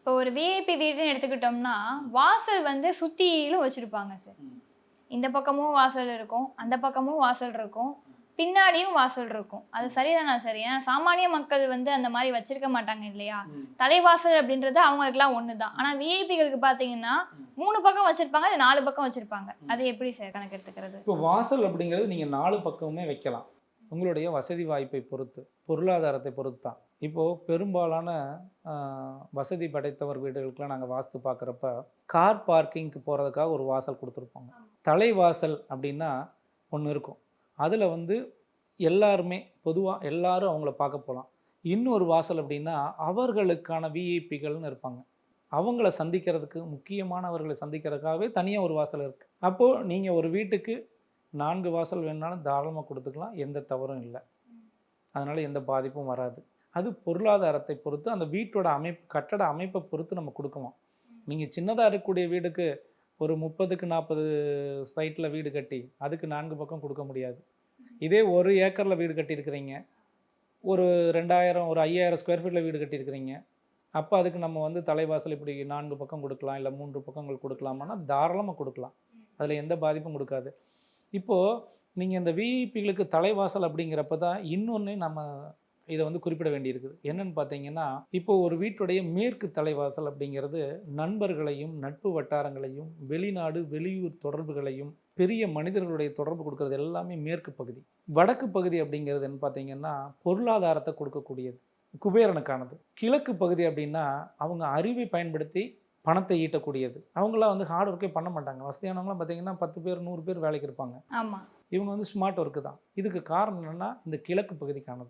இப்போ ஒரு விஐபி வீடுன்னு எடுத்துக்கிட்டோம்னா, வாசல் வந்து சுத்திலும் வச்சிருப்பாங்க சார். இந்த பக்கமும் வாசல் இருக்கும், அந்த பக்கமும் வாசல் இருக்கும், பின்னாடியும் வாசல் இருக்கும். அது சரிதானா சார்? ஏன்னா சாமானிய மக்கள் வந்து அந்த மாரி வச்சிருக்க மாட்டாங்க இல்லையா? தலைவாசல் அப்படின்றது அவங்களுக்கெல்லாம் ஒண்ணுதான். ஆனா விஐபிகளுக்கு பார்த்தீங்கன்னா, 3 பக்கம் வச்சிருப்பாங்க, இல்ல 4 பக்கம் வச்சிருப்பாங்க. அது எப்படி சார் கணக்கு எடுத்துக்கிறது? இப்போ வாசல் அப்படிங்கிறது நீங்கள் 4 பக்கமுமே வைக்கலாம். உங்களுடைய வசதி வாய்ப்பை பொறுத்து, பொருளாதாரத்தை பொறுத்து தான். இப்போது பெரும்பாலான ஆ, வசதி படைத்தவர் வீடுகளுக்கெல்லாம் நாங்கள் வாஸ்து பார்க்குறப்ப, கார் பார்க்கிங்க்கு போகிறதுக்காக ஒரு வாசல் கொடுத்துருப்பாங்க. தலைவாசல் அப்படின்னா ஒன்று இருக்கும். அதில் வந்து எல்லாருமே பொதுவாக எல்லாரும் அவங்கள பார்க்க போகலாம். இன்னொரு வாசல் அப்படின்னா அவர்களுக்கான விஐபிகள்னு இருப்பாங்க. அவங்கள சந்திக்கிறதுக்கு, முக்கியமானவர்களை சந்திக்கிறதுக்காகவே தனியாக ஒரு வாசல் இருக்குது. அப்போது நீங்கள் ஒரு வீட்டுக்கு 4 வாசல் வேணுனாலும் தாராளமாக கொடுத்துக்கலாம். எந்த தவறும் இல்லை. அதனால் எந்த பாதிப்பும் வராது. அது பொருளாதாரத்தை பொறுத்து, அந்த வீட்டோட அமைப்பு, கட்டட அமைப்பை பொறுத்து நம்ம கொடுக்கலாம். நீங்கள் சின்னதாக இருக்கக்கூடிய வீடுக்கு ஒரு 30க்கு 40 சைட்டில் வீடு கட்டி அதுக்கு 4 பக்கம் கொடுக்க முடியாது. இதே 1 ஏக்கரில் வீடு கட்டியிருக்கிறீங்க, ஒரு 2000 ஒரு 5000 ஸ்கொயர் ஃபீட்டில் வீடு கட்டியிருக்கிறீங்க, அப்போ அதுக்கு நம்ம வந்து தலைவாசல் இப்படி 4 பக்கம் கொடுக்கலாம், இல்லை 3 பக்கங்கள் கொடுக்கலாமான்னா தாராளமாக கொடுக்கலாம். அதில் எந்த பாதிப்பும் கொடுக்காது. இப்போது நீங்கள் இந்த விஐபிகளுக்கு தலைவாசல் அப்படிங்கிறப்ப தான் இன்னொன்று நம்ம இதை வந்து குறிப்பிட வேண்டியிருக்குது. என்னன்னு பார்த்தீங்கன்னா, இப்போ ஒரு வீட்டுடைய மேற்கு தலைவாசல் அப்படிங்கிறது நண்பர்களையும், நட்பு வட்டாரங்களையும், வெளிநாடு, வெளியூர் தொடர்புகளையும், பெரிய மனிதர்களுடைய தொடர்பு கொடுக்கறது எல்லாமே மேற்கு பகுதி. வடக்கு பகுதி அப்படிங்கிறது என்ன பார்த்தீங்கன்னா, பொருளாதாரத்தை கொடுக்கக்கூடியது, குபேரனுக்கானது. கிழக்கு பகுதி அப்படின்னா அவங்க அறிவை பயன்படுத்தி பணத்தை ஈட்டக்கூடியது. அவங்களாம் வந்து ஹார்ட் ஒர்க்கே பண்ண மாட்டாங்க. வசதியானவங்களாம் பார்த்தீங்கன்னா 10 பேர் 100 பேர் வேலைக்கு இருப்பாங்க. ஆமா. இவங்க வந்து ஸ்மார்ட் ஒர்க்கு தான். இதுக்கு காரணம் என்னென்னா இந்த கிழக்கு பகுதிக்கானது.